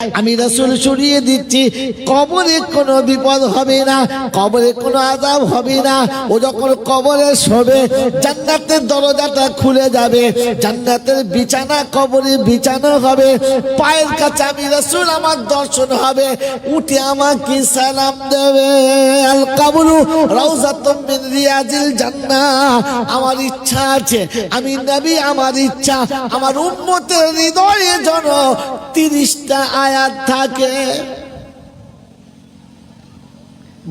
আমি রাসূল শুনিয়ে দিচ্ছি, কবরে কোনো বিপদ হবে না, কবরে কোনো আযাব হবে না। ও যখন কবরে শোবে, জান্নাতের দরজাটা খুলে যাবে, জান্নাতের বিছানা কবরে বিছানো হবে, পায়ের কাছে আমি রাসূল আমার দর্শন হবে, উঠে আমাকে সালাম দেবে, আল কবরু রাউযাতুম মিন রিয়াজিল জান্নাহ। আমার ইচ্ছা আছে, আমি নবী, আমার ইচ্ছা আমার উম্মতের হৃদয়ে যেন 30টা আয়াত থাকে।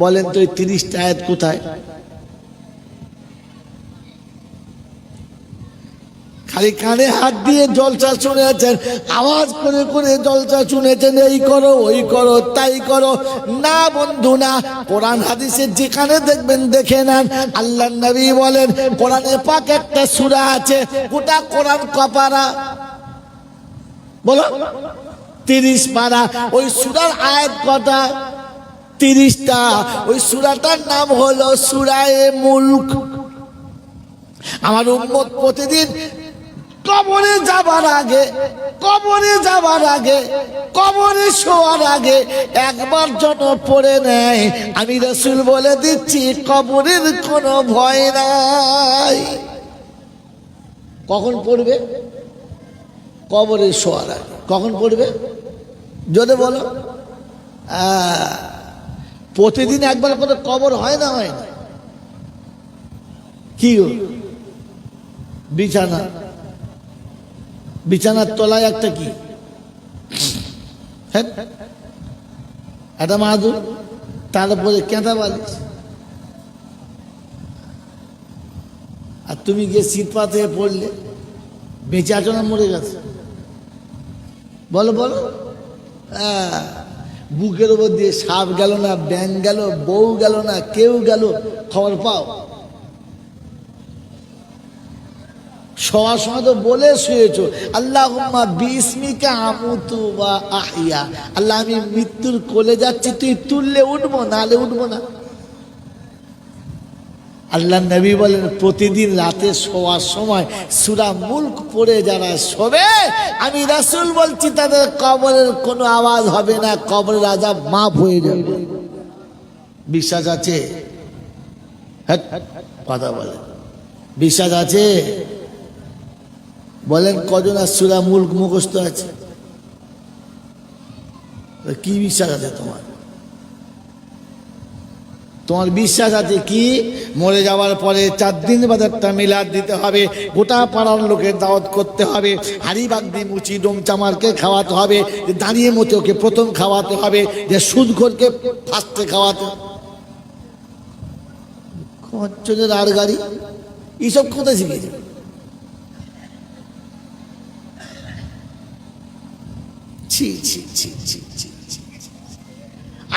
বলেন তো এই 30টা আয়াত কোথায়? খালি কানে হাত দিয়ে জলসা শুনেছেন, আওয়াজ করে করে জলসা শুনেছেন, এই করো ওই করো তাই করো। না বন্ধু না, কোরআন হাদিসে যেখানে দেখবেন দেখে নেন। আল্লাহর নবী বলেন, কোরআনে পাক একটা সূরা আছে, গোটা কোরআন কপারা, বলো 30 পারা। ওই সূরার আয়াত কটা? 30টা। ওই সূরাটার নাম হলো সূরায়ে মুলক। আমার উম্মত প্রতিদিন কবরে যাবার আগে, কবরে যাবার আগে, কবরে শোয়ার আগে একবার যেন পড়ে নেয়। আমি রাসূল বলে দিচ্ছি, কবরের কোনো ভয় নাই। কখন পড়বে? কবরে শোয়ার আগে। কখন পড়বে? যদি বলো প্রতিদিন একবার করে কবর হয় না? হয় না? কি বিছানা, বিছানার তলায় একটা কি, একটা মাদুর, তারপরে কেঁথা বালিশ, আর তুমি গিয়ে শীত পাতে পড়লে, বেঁচে আছো না মরে গেছে? বলো বলো। বুকের উপর দিয়ে সাপ গেল না, ব্যাঙ গেল, বউ গেল না, কেউ গেল, খবর পাও? শোয়ার সময় তো বলে শুয়েছো, আল্লাহুম্মা বিসমিকা আমুতু ওয়া আহইয়া, আল্লাহ আমি মৃত্যুর কোলে যাচ্ছি, তুই তুললে উঠবো, নালে উঠবো না। আল্লাহ নবী বলেন, প্রতিদিন রাতে শোয়ার সময় সূরা মুলক পড়ে যারা শোবে, আমি রাসূল বলছি তাদের কবরের কোনো আওয়াজ হবে না, কবরের আযাব মাফ হয়ে যাবে। বিশ্বাস আছে? কথা বলেন, বিশ্বাস আছে? বলেন কজন আর সূরা মুলক মুখস্থ আছে? কি বিশ্বাস আছে তোমার? তোমার বিশ্বাস আছে কি? মরে যাওয়ার পরে 4 দিন বাদে একটা মিলাদ দিতে হবে, গোটা পাড়ার লোকের দাওয়াত করতে হবে, হাড়ি বাগদি মুচি ডোম চামারকে খাওয়াতে হবে, দাঁড়িয়ে মতো ওকে প্রথম খাওয়াতে হবে, যে সুদখোরকে ফার্স্টে খাওয়াতে। কচ্ছদের আর গাড়ি এইসব কোথায় শিখেছে? ছি ছি ছি ছি ছি।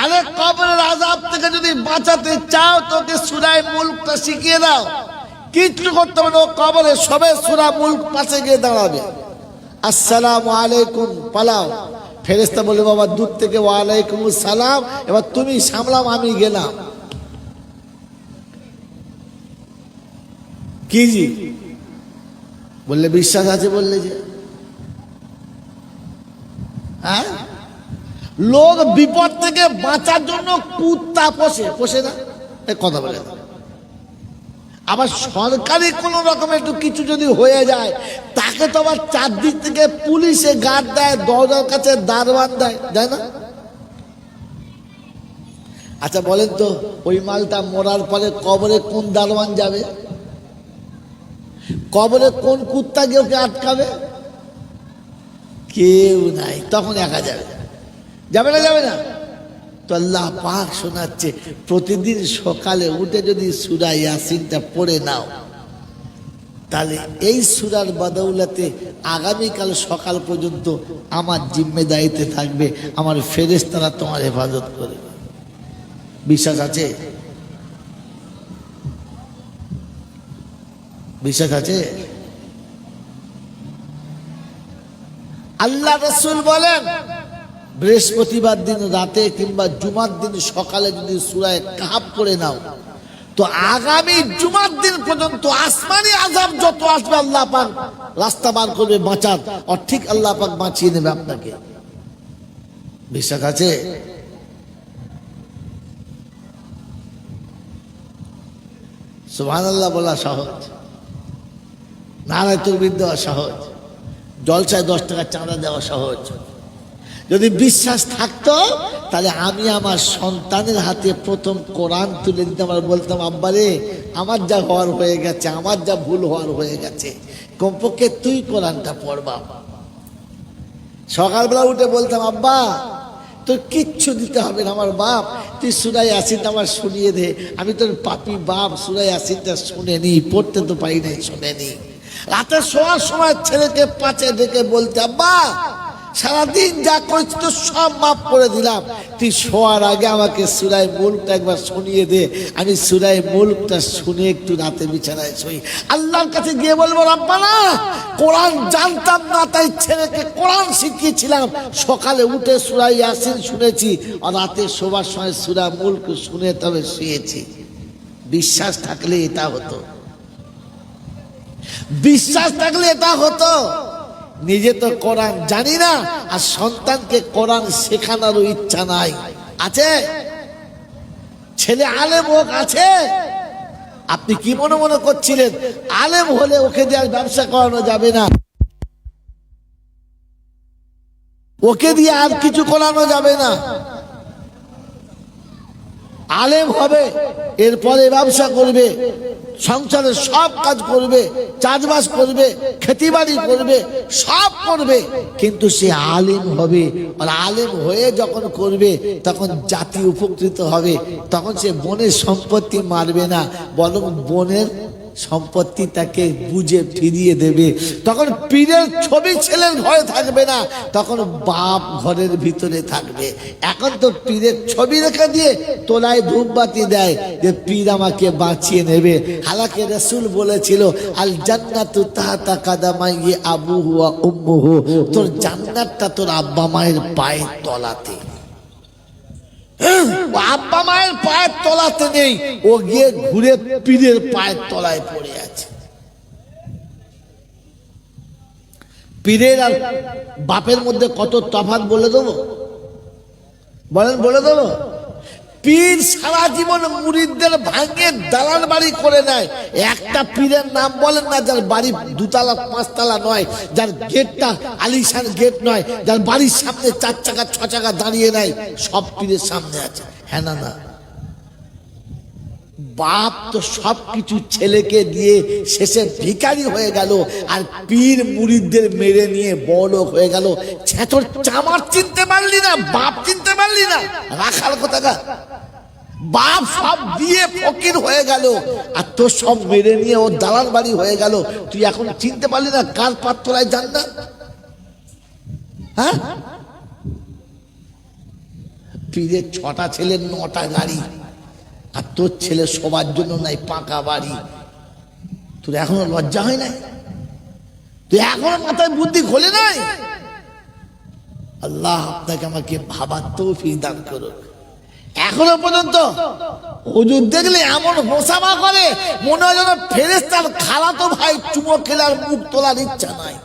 আরে কবরের আযাব থেকে যদি বাঁচাতে চাও, তোকে সূরা মুলকটা শিখিয়ে দাও। কিছু করতে হবে না, কবরে সবে সূরা মুলক পাশে গিয়ে দাঁড়াবে, আসসালামু আলাইকুম পালাও, ফেরেশতা বলে বাবা দূর থেকে ওয়া আলাইকুমুস সালাম, এবার তুমি সামলাম, আমি গেলাম। কি জি বললে বিশ্বাস আছে? বললে যে হ্যাঁ, লোক বিপদ থেকে বাঁচার জন্য কুত্তা পোষে, পোষে না? কথা বলে। আবার সরকারি কোন রকম একটু কিছু যদি হয়ে যায়, তাকে তো আবার 4 দিক থেকে পুলিশে গার্ড দেয়, দরজার কাছে দারোয়ান দেয়, তাই না? আচ্ছা বলেন তো, ওই মালটা মরার পরে কবরে কোন দারোয়ান যাবে? কবরে কোন কুত্তা গিয়ে ওকে আটকাবে? কেউ নাই, তখন একা যাবে। যাবে না? যাবে না? তো আল্লাহ পাক শোনাচ্ছে, প্রতিদিন সকালে উঠে যদি সূরা ইয়াসিনটা পড়ে নাও, তাহলে এই সূরার বদৌলতে আগামীকাল সকাল পর্যন্ত আমার জিম্মেদারিতে থাকবে, আমার ফেরেশতারা তোমার হেফাজত করবে। বিশ্বাস আছে? বিশ্বাস আছে? আল্লাহ রাসূল বলেন, বৃহস্পতিবার দিন রাতে কিংবা জুমার দিন সকালে যদি সূরা কাহফ পড়ে নাও, তো আগামী জুমার দিন পর্যন্ত আসমানি আযাব যত আসবে আল্লাহ পাক রাস্তা বার করবে বাঁচার, আর ঠিক আল্লাহ পাক বাঁচিয়ে নেবে আপনাকে। বিশ্বাস আছে? সুবহানাল্লাহ বলা সহজ, নারায়ে তাকবীর দেওয়া সহজ, জলসায় 10 টাকা চাঁদা দেওয়া সহজ। যদি বিশ্বাস থাকতো তাহলে আমি আমার সন্তানের হাতে প্রথম কোরআন তুলে দিতাম আর বলতাম, আব্বা রে, আমার যা হওয়ার হয়ে গেছে, আমার যা ভুল হওয়ার হয়ে গেছে, কমপক্ষে তুই কোরআনটা পড়বা। সকালবেলা উঠে বলতাম, আব্বা তোর কিচ্ছু দিতে হবে না, আমার বাপ, তুই সূরা ইয়াসিনটা আমার শুনিয়ে দে, আমি তোর পাপী বাপ, সূরা ইয়াসিনটা শুনে নি, পড়তে তো পারি নাই, শুনে নি। রাতে শোয়ার সময় ছেলেকে পাশে ডেকে বলতে, আব্বা সারাদিন যা করেছি তো সব মাফ করে দিলাম, তুই শোয়ার আগে আমাকে সূরা মুলকটা একবার শুনিয়ে দে, আমি সূরা মুলকটা শুনে একটু রাতে বিছানায় শুই। আল্লাহর কাছে গিয়ে বলবো, রব্বানা কোরআন জানতাম না তাই ছেলেকে কোরআন শিখিয়েছিলাম, সকালে উঠে সূরা ইয়াসিন শুনেছি আর রাতে শোবার সময় সূরা মুলক শুনে তবে শুয়েছি। বিশ্বাস থাকলে এটা হতো, বিশ্বাস থাকলে এটা হতো। নিজে তো কোরআন জানি না আর সন্তানকে কোরআন শেখানোর ইচ্ছা নাই। আছে ছেলে আলেম হোক, আছে। আপনি কি মনে মনে করছিলেন আলেম হলে ওকে দিয়ে আর ব্যবসা করানো যাবে না, ওকে দিয়ে আর কিছু করানো যাবে না? আলেম হবে, এরপরে ব্যবসা করবে, সংসারের সব কাজ করবে, চাষবাস করবে, খেতিবাড়ি করবে, সব করবে, কিন্তু সে আলেম হবে। আর আলেম হয়ে যখন করবে তখন জাতি উপকৃত হবে। তখন সে বনের সম্পত্তি মারবে না, বরং বনের সম্পত্তি তাকে বুঝে ফিরিয়ে দেবে। তখন পীরের ছবি ছেলের ঘরে থাকবে না, তখন বাপ ঘরের ভিতরে থাকবে। এখন তো পীরের ছবি রেখে দিয়ে তোলায় ধূপবাতি দেয় যে পীর আমাকে বাঁচিয়ে নেবে। হালাকে রাসূল বলেছিল, আল জান্নাতু তাহতা কাদামাই আবুহু ওয়া উম্মুহু, তোর জান্নাতটা তোর আব্বা মায়ের পায়ের তলাতে। আব্বা মায়ের পায়ের তলাতে নেই, ও গিয়ে ঘুরে পীরের পায়ের তলায় পড়ে আছে। পীরের আর বাপের মধ্যে কত তফাৎ বলে দেবো, বলেন, বলে দেবো? পীর সারা জীবন মুরিদদের ভাঙে দালান বাড়ি করে নেয়। একটা পীরের নাম বলেন না যার বাড়ি 2 তলা 5 তলা নয়, যার গেটটা আলিশান গেট নয়, যার বাড়ির সামনে 4 চাকা 6 চাকা দাঁড়িয়ে নাই, সব পীরের সামনে আছে। হ্যাঁ না? না, বাপ তো সবকিছু ছেলেকে দিয়ে শেষে ভিখারি হয়ে গেল, আর পীর মুরিদদের মেরে নিয়ে বড়লোক হয়ে গেল। ছেঁচড় চামার চিনতে পারলি না, বাপ চিনতে পারলি না, রাখাল কোথাকার। বাপ সব দিয়ে ফকির হয়ে গেল আর তোর সব মেরে নিয়ে ও দালান বাড়ি হয়ে গেল। তুই এখন চিনতে পারলি না কার পাত্তলায় জান্নাত? হ্যাঁ, পীরের 6টা ছেলের 9টা গাড়ি, আর তোর ছেলে সবার জন্য নাই পাকা বাড়ি। তোর এখনো লজ্জা হয় নাই? তুই এখনো মাথায় বুদ্ধি খোলে নাই? আল্লাহ আপনাকে আমাকে ভাবার তৌফিক দান করুক। এখনো পর্যন্ত হুজুর দেখলে এমন হোসামা করে মনে হয় যেন ফেরেশতার খালাতো ভাই চুমো খেলার মুখ তোলার ইচ্ছা নাই।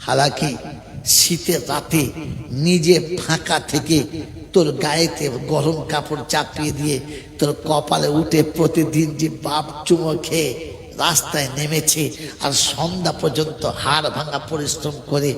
হালাকি শীতের রাতে নিজে ফাঁকা থেকে তোর গায়েতে গরম কাপড় চাপিয়ে দিয়ে তোর কপালে উঠে প্রতিদিন যে বাপ চুমো খেয়ে রাস্তায় নেমেছে আর সন্ধ্যা পর্যন্ত হাড় ভাঙা পরিশ্রম করে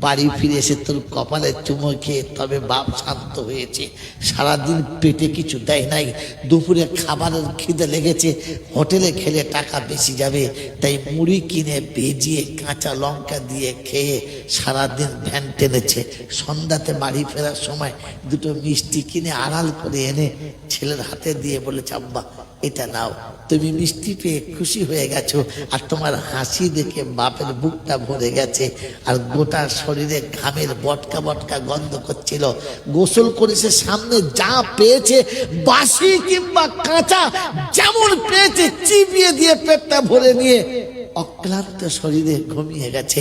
বাড়ি ফিরে এসে তোর কপালে চুমো খেয়ে তবে বাপ শান্ত হয়েছে। সারাদিন পেটে কিছু দেয় নাই, দুপুরে খাবারের খিদে লেগেছে, হোটেলে খেলে টাকা বেশি যাবে, তাই মুড়ি কিনে ভেজিয়ে কাঁচা লঙ্কা দিয়ে খেয়ে সারাদিন ভ্যান টেনেছে। সন্ধ্যাতে বাড়ি ফেরার সময় 2টো মিষ্টি কিনে আড়াল করে এনে ছেলের হাতে দিয়ে বলেছে, আব্বা এটা নাও। তুমি মিষ্টি পেয়ে খুশি হয়ে গেছো আর তোমার হাসি দেখে বাপের বুকটা ভরে গেছে আর গোটা শরীরে ঘামের বটকা বটকা গন্ধ করছিল। গোসল করেছে, সামনে যা পেয়েছে বাসি কিংবা কাঁচা যেমন পেয়েছে চিবিয়ে দিয়ে পেটটা ভরে নিয়ে অক্লান্ত শরীরে ঘুমিয়ে গেছে,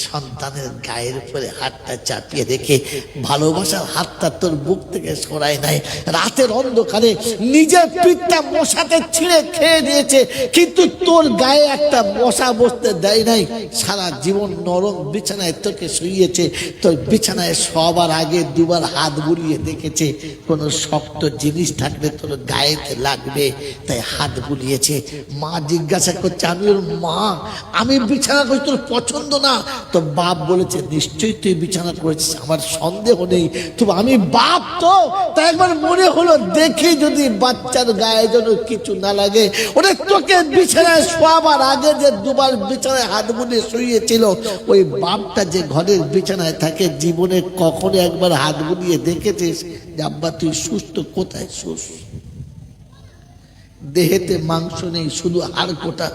সন্তানের গায়ের উপরে হাতটা চাপিয়ে রেখে ভালোবাসার হাতটা তোর বুক থেকে সরায় নাই। রাতের অন্ধকারে নিজের পিঠটা মশাতে ছিঁড়ে খেয়ে দিয়েছে, কিন্তু তোর গায়ে একটা মশা বসতে দেয় নাই। সারা জীবন নরম বিছানায় তোকে শুইয়েছে, তোর বিছানায় সবার আগে দুবার হাত বুলিয়ে দেখেছে কোনো শক্ত জিনিস থাকলে তোর গায়েতে লাগবে, তাই হাত বুলিয়েছে। মা জিজ্ঞাসা করছে, আমি ওর মা, আমি বিছানা করছি, তোর পছন্দ না? তো বাপ বলেছে, নিশ্চয়ই তুই বিছানা করেছিস, আমার সন্দেহ নেই, তো আমি বাপ তো, তাই একবার মনে হলো দেখে যদি বাচ্চার গায়ে যেন কিছু না লাগে। ওরে তোকে বিছানায় শোয়াবার আগে যে দুবার বিছানায় হাত বুলিয়ে শুইয়েছিল, ওই বাপটা যে ঘরের বিছানায় থাকে, জীবনে কখনো একবার হাত বুলিয়ে দেখেছিস যে আব্বা তুই সুস্থ? কোথায় সুস্থ? দেহেতে মাংস নেই, শুধু হাড় কোটা,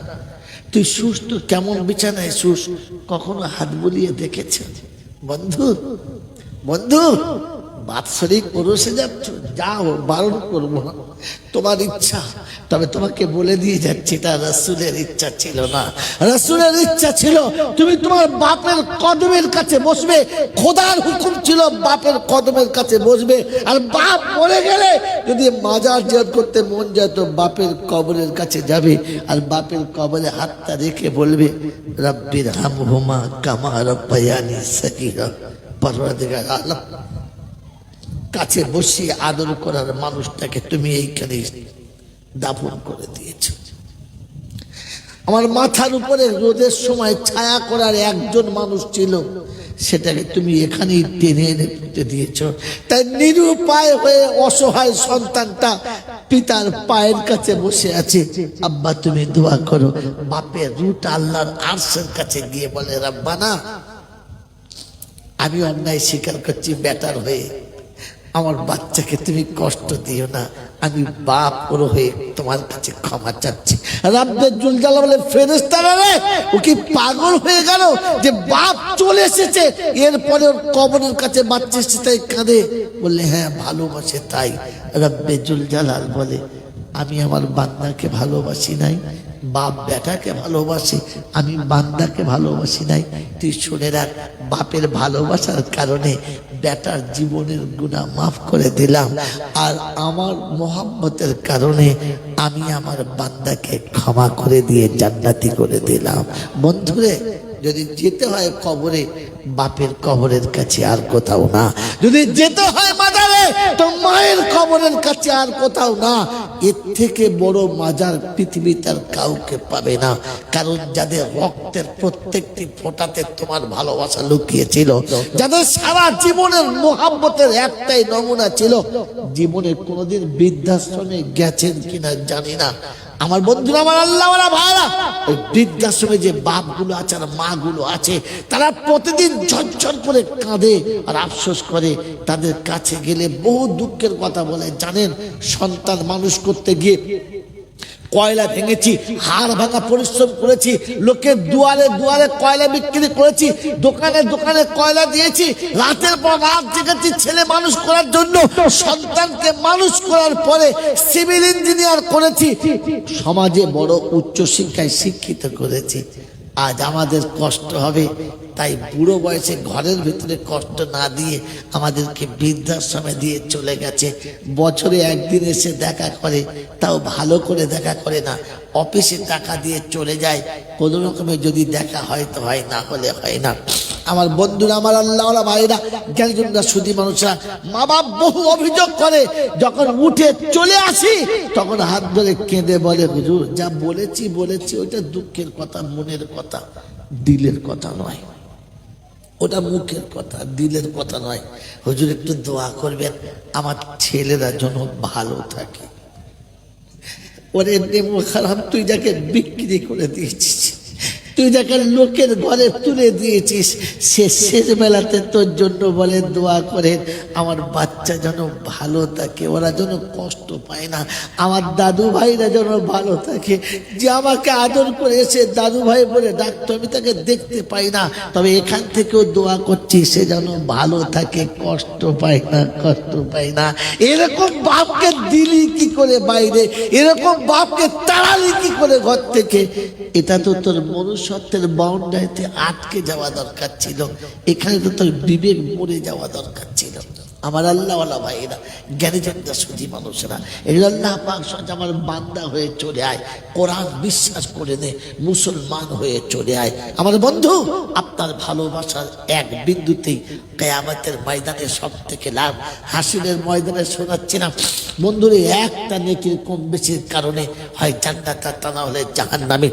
তুই সুস্থ কেমন বিছানায় শুস? কখনো হাত বুলিয়ে দেখেছ? বন্ধু, বন্ধু, বাৎসরিক ওরসে যাচ্ছ, যাও, বারণ করবো না, তোমার ইচ্ছা। তবে তোমাকে বলে দিয়ে যাচ্ছি, এটা রাসূলের ইচ্ছা ছিল না। রাসূলের ইচ্ছা ছিল তুমি তোমার বাপের কদমের কাছে বসবে, খোদার হুকুম ছিল বাপের কদমের কাছে বসবে। আর বাপ মরে গেলে যদি মাজার জিয়ারত করতে মন যায় তো বাপের কবরের কাছে যাবে, আর বাপের কবরে হাতটা রেখে বলবে, রব্বির হামহুমা কামা রাব্বায়ানি সগীরা। পরওয়ারদিগার আলম কাছে বসিয়ে আদর করার মানুষটাকে তুমি এইখানে দাফন করে দিয়েছ। আমার মাথার উপরে রোদের সময় ছায়া করার একজন মানুষ ছিল, সেটাকে তুমি এখানেই টেনে এনে পুঁতে দিয়েছ। তাই নিরুপায় হয়ে অসহায় সন্তানটা পিতার পায়ের কাছে বসে আছে। আব্বা তুমি দোয়া করো। বাপের রুট আল্লাহর আরশের কাছে গিয়ে বলে, রাব্বানা, আমি অন্যায় স্বীকার করছি বেটার হয়ে, আমার বাচ্চাকে তুমি কষ্ট দিও না, আমি বাপ ওর হয়ে তোমার কাছে ক্ষমা চাচ্ছি। রাব্বে জুল জালাল বলে, ফেরেশতারা রে, ও কি পাগল হয়ে গেল যে বাপ চলে এসেছে, এরপরে ওর কবরের কাছে বাচ্চা এসেছে তাই কাঁদে? বললে হ্যাঁ, ভালোবাসে তাই। রাব্বে জুল জালাল বলে, আমি আমার বান্দাকে ভালোবাসি নাই, বাপ বেটাকে ভালোবাসে, আমি বান্দাকে ভালোবাসি নাই। তুই শুনে রাখ, বাপের ভালোবাসার কারণে বেটার জীবনের গুনাহ মাফ করে দিলাম, আর আমার মোহাব্বতের কারণে আমি আমার বান্দাকে ক্ষমা করে দিয়ে জান্নাতি করে দিলাম। বন্ধুরে, যদি যেতে হয় কবরে, বাপের কবরের কাছে আর কোথাও না। যদি যেতে হয় মাজারে, তো মায়ের কবরের কাছে আর কোথাও না। এর থেকে বড় মাজার পৃথিবীতে আর কাউকে পাবে না। কারণ যাদের রক্তের প্রত্যেকটি ফোঁটাতে তোমার ভালোবাসা লুকিয়ে ছিল, যাদের সারা জীবনের মোহাব্বতের একটাই নমুনা ছিল, জীবনে কোনোদিন বৃদ্ধাশ্রমে গেছেন কিনা জানি না। আমার বন্ধুরা, আমার আল্লাহওয়ালা ভাইরা, ওই বৃদ্ধাশ্রমে যে বাপগুলো আছে আর মাগুলো আছে, তারা প্রতিদিন ঝরঝর করে কাঁদে আর আফসোস করে। তাদের কাছে গেলে বহু দুঃখের কথা বলে। জানেন, সন্তান মানুষ করতে গিয়ে কয়লা ভেঙেছি, হাড় ভাঙা পরিশ্রম করেছি, লোকের দুয়ারে দুয়ারে কয়লা বিক্রি করেছি, দোকানে দোকানে কয়লা দিয়েছি, রাতের পর রাত জেগেছি ছেলে মানুষ করার জন্য। সন্তানকে মানুষ করার পরে সিভিল ইঞ্জিনিয়ার করেছি, সমাজে বড় উচ্চ শিক্ষায় শিক্ষিত করেছি। আজ আমাদের কষ্ট হবে, তাই বুড়ো বয়সে ঘরের ভিতরে কষ্ট না দিয়ে আমাদেরকে বৃদ্ধাশ্রমে দিয়ে চলে গেছে। বছরে একদিন এসে দেখা করে, তাও ভালো করে দেখা করে না, অফিসে টাকা দিয়ে চলে যায়। কোনো রকমে যদি দেখা হয় তো হয়, না হলে হয় না। আমার বন্ধুরা, আমার আল্লাহওয়ালা ভাইরা, জ্ঞানীজনরা, সুধী মানুষরা, মা বাপ বহু অভিযোগ করে। যখন উঠে চলে আসি তখন হাত ধরে কেঁদে বলে, হুজুর যা বলেছি বলেছি, ওইটা দুঃখের কথা, মনের কথা, দিলের কথা নয়। ওটা মুখের কথা, দিলের কথা নয়। হুজুর একটু দোয়া করবেন আমার ছেলেরা যেন ভালো থাকে। ওরে নেমো খারাপ, তুই যাকে বিক্রি করে দিয়েছিস, তুই যাকে লোকের ঘরে তুলে দিয়েছিস, সে শেষ বেলাতে তোর জন্য বলে দোয়া করেন আমার বাচ্চা যেন ভালো থাকে, ওরা যেন কষ্ট পায় না, আমার দাদু ভাইরা যেন ভালো থাকে। যে আমাকে আদর করে এসে দাদু ভাই বলে ডাকতো, আমি তাকে দেখতে পাই না, তবে এখান থেকেও দোয়া করছি সে যেন ভালো থাকে, কষ্ট পায় না, কষ্ট পায় না। এরকম বাপকে দিলি কি করে বাইরে, এরকম বাপকে তাড়ালি কি করে ঘর থেকে? এটা তো তোর মনুষ্য ভবিষ্যতের বাউন্ডারিতে আটকে যাওয়া দরকার ছিল, এখানে তো তোর বিবেক মরে যাওয়া দরকার ছিল। আমার আল্লাহওয়ালা ভাইয়েরা, জ্ঞানীজনরা, সুধী মানুষেরা, এই আল্লাহ পাক সহজ আমার বান্দা হয়ে চলে আয়, কোরআন বিশ্বাস করে নে, মুসলমান হয়ে চলে আয়। আমার বন্ধু, আপনার ভালোবাসার এক বিন্দুতেই কিয়ামতের ময়দানে সব থেকে লাভ। হাসিনের ময়দানে শোনাচ্ছি না বন্ধুরে, একটা নেকির কম বেশির কারণে হয় জান্নাত আর তা না হলে জাহান্নামে।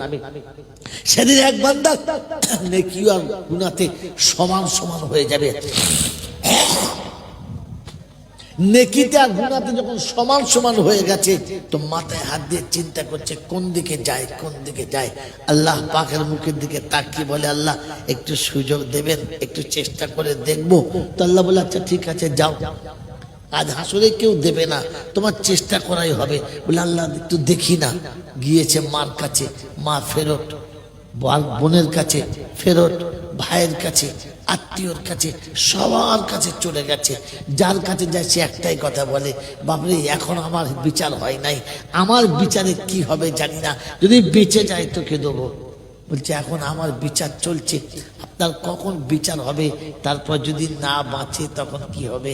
সেদিন এক বান্দা নেকি আর গুনাহতে সমান সমান হয়ে যাবে। নেকিতে আর গুনাহতে যখন সমান সমান হয়ে গেছে, তো মাথায় হাত দিয়ে চিন্তা করছে কোন দিকে যায়, কোন দিকে যায়। আল্লাহ পাকের মুখের দিকে তাকিয়ে বলে, আল্লাহ একটু সুযোগ দেবেন, একটু চেষ্টা করে দেখবো। তো আল্লাহ বলে, আচ্ছা ঠিক আছে যাও, আজ হাসরে কেউ দেবে না, তোমার চেষ্টা করাই হবে। বলে আল্লাহ একটু দেখি না। গিয়েছে মার কাছে, মা ফেরত, বোনের কাছে ফেরত, ভাইয়ের কাছে, আত্মীয়র কাছে, সবার কাছে চলে গেছে। যার কাছে যায় সে একটাই কথা বলে, বাপরে এখন আমার বিচার হয় নাই, আমার বিচারে কি হবে জানি না, যদি বেঁচে যায় তোকে দেবো। বলছে এখন আমার বিচার চলছে, আপনার কখন বিচার হবে, তারপর যদি না বাঁচে তখন কি হবে?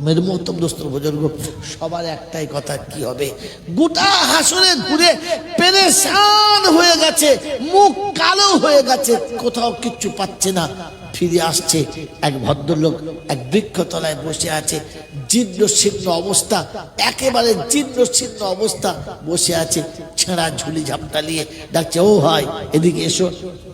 মেরে মোহতম দোস্তর বুজুর্গ, সবার একটাই কথা, কি হবে? গোটা হাসরে ঘুরে পেরেশান হয়ে গেছে, মুখ কালো হয়ে গেছে, কোথাও কিচ্ছু পাচ্ছে না। ফিরে আসছে, এক ভদ্রলোক এক বৃক্ষতলায় বসে আছে, জীর্ণ শীর্ণ অবস্থা, একেবারে জীর্ণ শীর্ণ অবস্থা বসে আছে, ছেঁড়া ঝুলি ঝাপটা নিয়ে। ডাকছে, ও ভাই এদিকে এসো।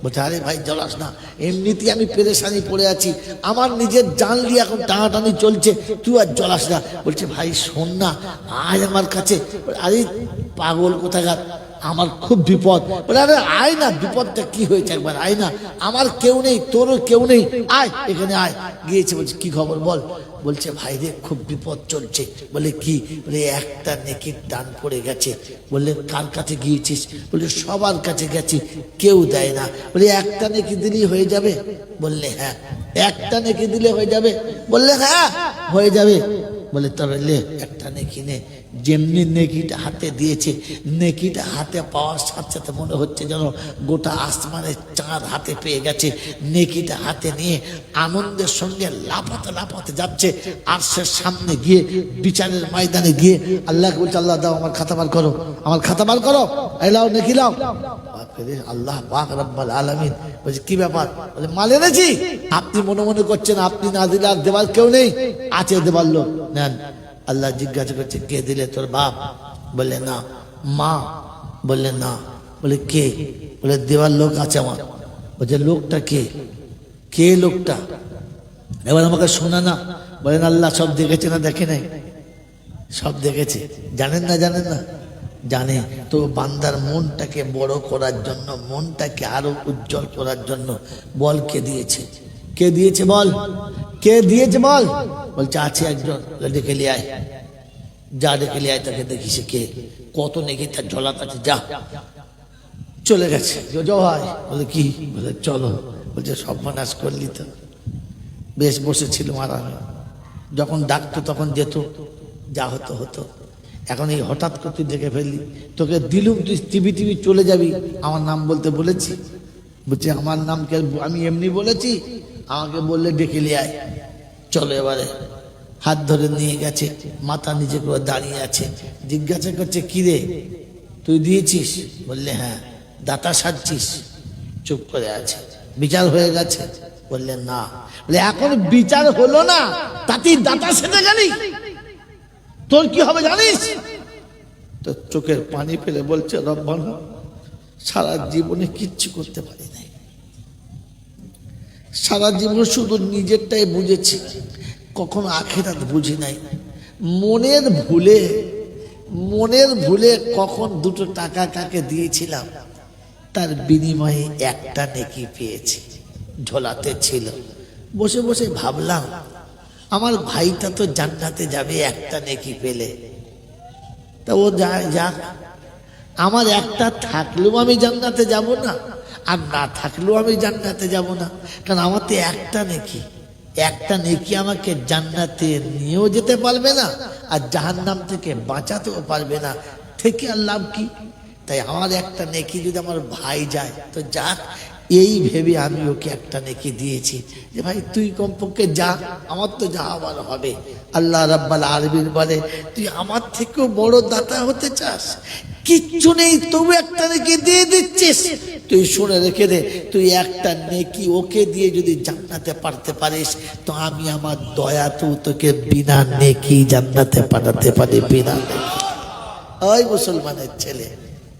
বলছে, আরে ভাই জলাস না, এমনিতেই আমি পেরেশানি পড়ে আছি, আমার নিজের জান নিয়ে এখন টানাটানি চলছে, তুই আর জলাস না। বলছে, ভাই শোন না, আয় আমার কাছে। আরে পাগল কোথাকার, আমার খুব বিপদ। বলে, আরে আয় না, বিপদটা কি হয়েছে একবার আয় না, আমার কেউ নেই, তোরও কেউ নেই, আয় এখানে আয়। গিয়েছে, বলছে কি খবর বল। বলছে, ভাই রে খুব বিপদ চলছে। বলে কি? বলে একটা নেকির টান পড়ে গেছে। বললে কার কাছে গিয়েছিস? বলে সবার কাছে গেছি, কেউ দেয় না। বলে একটা নেকি দিলেই হয়ে যাবে? বললে হ্যাঁ। একটা নেকি দিলে হয়ে যাবে? বললে হ্যাঁ হয়ে যাবে। বলে তবে লে একটা নেকি নে। যেমনি নেকিটা হাতে দিয়েছে, নেকিটা হাতে পাওয়ার সাথে সাথে মনে হচ্ছে যেন গোটা আসমানের চাঁদ হাতে পেয়ে গেছে। নেকিটা হাতে নিয়ে আনন্দের সঙ্গে লাফাতে লাফাতে যাচ্ছে, আর সে সামনে গিয়ে বিচারের ময়দানে গিয়ে আল্লাহকে বলছে, আল্লাহ দাও, আমার খাতা বার করো, আমার খাতা বার করো, এই লাও নেকি লাও। আল্লাহ পাক রব্বুল আলামিন বলছে, কি ব্যাপার? বলে, মাল এনেছি। আপনি মনে মনে করছেন আপনি না দিলে আর দেবার কেউ নেই, আছে দেবার লোক, নেন। আল্লাহ জিজ্ঞাসা করছে, কে দিলে? তোর বাপ? বলে না। মা? বললে না। বলে কে? বলে দেওয়ার লোক আছে আমার। বলছে লোকটা কে? কে লোকটা? এবার আমাকে শোনা না। বলেন আল্লাহ সব দেখেছে না দেখে নাই? সব দেখেছে। জানেন না? জানেন না? জানে। তো বান্দার মনটাকে বড় করার জন্য, মনটাকে আরো উজ্জ্বল করার জন্য বল কে দিয়েছে? কে দিয়েছে বল? কে দিয়েছে বল? বলছে আছে একজন। ডেকে লিয়ে আয়, যা ডেকে লিয়ে আয়, তাকে দেখি সে কে, কত নেকি তার ঝোলাত আছে, যা। চলে গেছে। হয় বলে কি? বলে চলো। বলছে সর্বনাশ করলি তো, বেশ বসেছিল আরামে, যখন ডাকতো তখন যেত, যা হতো হতো। এখন এই হঠাৎ করে তুই দেখে ফেললি, তোকে দিলুম, তুই টিভি টিভি চলে যাবি। আমার নাম বলতে বলেছি? বলছে আমার নাম কে? আমি এমনি বলেছি, আমাকে বললে ডেকে লিয়ে আয়। চলো এবারে। হাত ধরে নিয়ে গেছে, মাথা নিচে করে দাঁড়িয়ে আছে, জিজ্ঞাসা করছে কি রে তুই দিয়েছিস? বললে হ্যাঁ। দাতা সাজছিস? চুপ করে আছে। বিচার হয়ে গেছে? বললে না। বলে এখন বিচার হলো না, তাতেই দাতা সেজে গেলি, তোর কি হবে জানিস? তো চোখের পানি ফেলে বলছে, রব্বানা সারা জীবনে কিচ্ছু করতে পারি নাই, সারা জীবন শুধু নিজেরটাই বুঝেছি, কখনো আখিরাত বুঝি নাই। মনের ভুলে কখন দুটো টাকা কাকে দিয়েছিলাম, তার বিনিময়ে একটা নেকি পেয়েছি, ঝোলাতে ছিল। বসে বসে ভাবলাম, আমার ভাইটা তো জান্নাতে যাবে একটা নেকি পেলে, তা ও যাক, আমার একটা থাকলেও আমি জান্নাতে যাব না, আর না থাকলেও আমি জান্নাতে যাব না, কারণ আমার তো একটা নেকি আমাকে জান্নাতে নিয়েও যেতে পারবে না, আর জাহান্নাম থেকে বাঁচাতেও পারবে না, থেকে আর লাভ কি? তাই আমার একটা নেকি যদি আমার ভাই যায় তো যাক, এই ভেবে আমি ওকে একটা নেকি দিয়েছি যে ভাই তুই কমপক্ষে যা, আমার তো যাওয়ার হবে। আল্লাহ রাব্বাল আলামিন বলে তুই আমার থেকেও বড় দাতা হতে চাস, কিচ্ছু নেই তবু একটা নেকি দিয়ে দিচ্ছিস। তুই শুনে রেখে দে, তুই একটা নেকি ওকে দিয়ে যদি জান্নাতে পারতে পারিস তো আমি আমার দয়াতেও তোকে বিনা নেকি জান্নাতে পাঠাতে পারি, বিনা নেকি। ওই মুসলমানের ছেলে,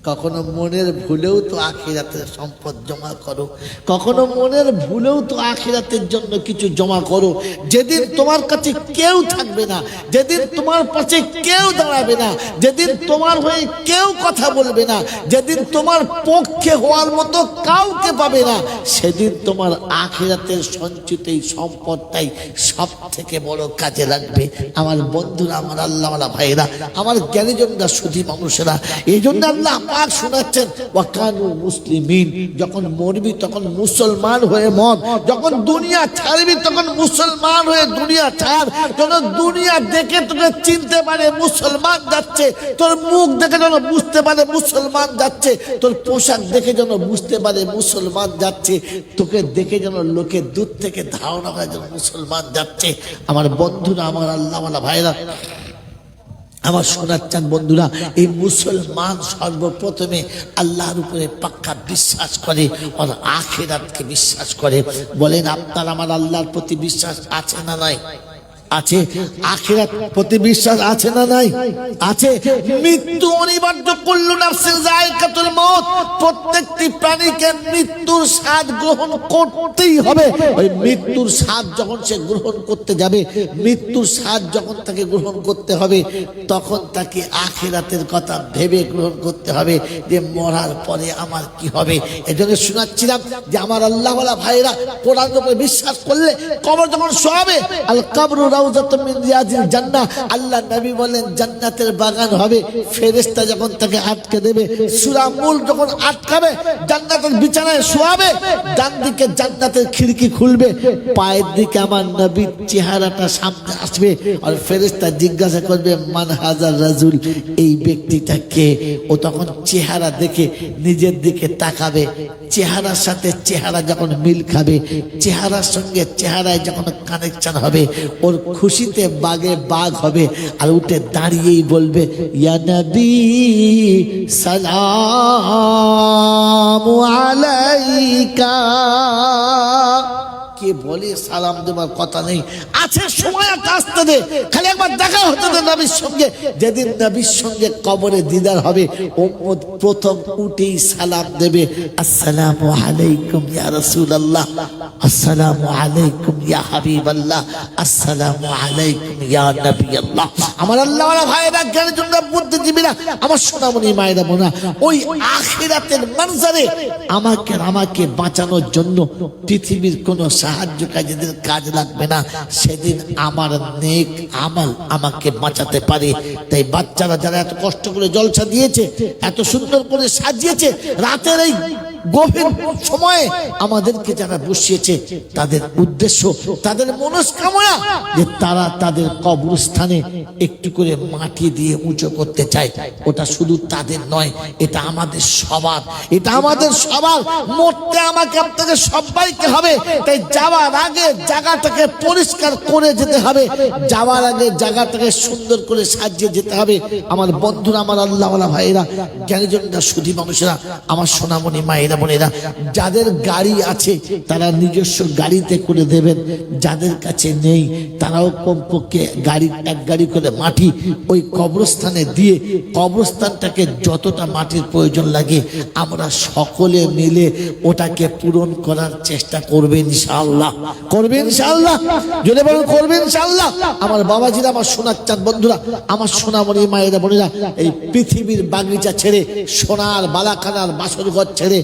কখনো মনের ভুলেও তো আখিরাতের সম্পদ জমা করো, কখনো মনের ভুলেও তো আখিরাতের জন্য কিছু জমা করো। যেদিন তোমার কাছে কেউ থাকবে না, যেদিন তোমার পাশে কেউ দাঁড়াবে না, যেদিন তোমার হয়ে কেউ কথা বলবে না, যেদিন তোমার পক্ষে হওয়ার মতো কাউকে পাবে না, সেদিন তোমার আখিরাতের সঞ্চিত এই সম্পদটাই সব থেকে বড় কাজে লাগবে। আমার বন্ধুরা, আমার আল্লাহওয়ালা ভাইরা, আমার জ্ঞানীজনরা, সুধী মানুষেরা, এই জন্য আল্লাহ পাক শোনাচ্ছেন ওয়াকানু মুসলিমিন, যখন মরবি তখন মুসলমান হয়ে মর, যখন দুনিয়া ছাড়বি তখন মুসলমান হয়ে দুনিয়া ছাড়, যেন দুনিয়া দেখে তোকে চিনতে পারে মুসলমান যাচ্ছে, তোর মুখ দেখে যেন বুঝতে পারে মুসলমান যাচ্ছে, তোর পোশাক দেখে যেন বুঝতে পারে মুসলমান যাচ্ছে, তোকে দেখে যেন লোকে দূর থেকে ধারণা করে যেন মুসলমান যাচ্ছে। আমার বন্ধুরা, আমার আল্লাহওয়ালা ভাইরা, আমার শোনার চান বন্ধুরা, এই মুসলমান সর্বপ্রথমে আল্লাহর উপরে পাক্কা বিশ্বাস করে আর আখিরাতকে বিশ্বাস করে। বলেন আপনার আমার আল্লাহর প্রতি বিশ্বাস আছে না নাই? আছে। আখিরাত প্রতি বিশ্বাস আছে না নাই? আছে। মৃত্যু অনিবার্য, কুল্লু নাফসিন যায়কাতুল মউত, প্রত্যেকটি প্রাণীকে মৃত্যুর স্বাদ গ্রহণ করতেই হবে। ওই মৃত্যুর স্বাদ যখন সে গ্রহণ করতে যাবে, মৃত্যুর স্বাদ যখন তাকে গ্রহণ করতে হবে, তখন তাকে আখিরাতের কথা ভেবে গ্রহণ করতে হবে যে মরার পরে আমার কি হবে। এজন্য শোনাচ্ছিলাম যে আমার আল্লাহওয়ালা ভাইরা কোরআনের উপরে বিশ্বাস করলে কবর যখন শোয়াবে, আল কবরু রাউযাতুম মিন রিয়াজিল জান্নাহ, আল্লাহ নবী বলেন জান্নাতের বাগান হবে। ফেরেশতা যখন তাকে আটকে দেবে, সূরা মূল যখন আটকাবে, জান্নাতের বিছানায় শোয়াবে, ডান দিকে জান্নাতের খিড়কি খুলবে, পায়ের দিকে আমার নবীর চেহারাটা সামনে আসবে, আর ফেরেশতা জিজ্ঞাসা করবে মান হাজার রাজুল, এই ব্যক্তিটা কে? ও তখন চেহারা দেখে নিজের দিকে তাকাবে, চেহারার সাথে চেহারা যখন মিল খাবে, চেহারার সঙ্গে চেহারায় যখন কানেকশন হবে, ওর খুশিতে বাগে বাগ হবে, আর উঠে দাঁড়িয়েই বলবে ইয়া নবী সালামু আলাইকা। কে বলে সালাম দেবার কথা নেই? আছে সময় আসতে দে, খালি একবার দেখা হতে দে নবীর সঙ্গে। যেদিন নবীর সঙ্গে কবরে দিদার হবে, উম্মত প্রথম উঠেই সালাম দেবে, আসসালামু আলাইকুম ইয়া রাসূলুল্লাহ, আসসালামু আলাইকুম ইয়া হাবিবাল্লাহ, আসসালামু আলাইকুম ইয়া নবিয়াল্লাহ। আমার আল্লাহওয়ালা ভাইরা, জ্ঞানীজনরা, বুদ্ধিজীবীরা, আমার সোনামণি মায়েরা বোনা, ওই আখিরাতের মঞ্জরে আমাকে বাঁচানোর জন্য পৃথিবীর কোন সাহায্য কাজেদের কাজ লাগবে না। সেদিন আমার নেক আমল আমাকে বাঁচাতে পারে। তাই বাচ্চারা যারা এত কষ্ট করে জলসা দিয়েছে, এত সুন্দর করে সাজিয়েছে, রাতের এই গভীর সময়ে আমাদেরকে যারা বসিয়েছে, তাদের উদ্দেশ্য, তাদের মনস্কামনা যে তারা তাদের কবরস্থানে একটু করে মাটি দিয়ে উঁচু করতে চায়। ওটা শুধু তাদের নয়, এটা আমাদের সবার, এটা আমাদের সবার। মরতে আমাকে আপনাদের সবাইকে হবে। তাই যাওয়ার আগে জায়গাটাকে পরিষ্কার করে যেতে হবে, যাওয়ার আগে জায়গাটাকে সুন্দর করে সাজিয়ে যেতে হবে। আমার বন্ধুরা, আমার আল্লাহওয়ালা ভাইয়েরা, জ্ঞানীজনরা, সুধী মানুষেরা, আমার সোনামণি মায়েরা বোনেরা, যাদের গাড়ি আছে তারা নিজস্ব গাড়িতে করে দেবেন, যাদের কাছে নেই তারাও কমপক্ষে এক গাড়ি করে মাটি ওই কবরস্থানে দিয়ে, কবরস্থানটাকে যতটা মাটির প্রয়োজন লাগে আমরা সকলে মিলে ওটাকে পূরণ করার চেষ্টা করবেন ইনশাআল্লাহ। করবেন ইনশাআল্লাহ, যদি বলেন করবেন ইনশাআল্লাহ। আমার বাবাজিরা, আমার সোনার চাঁদ বন্ধুরা, আমার সোনামণি মায়েরা বোনেরা, এই পৃথিবীর বাগিচা ছেড়ে, সোনার বালাখানার বাসর ঘর ছেড়ে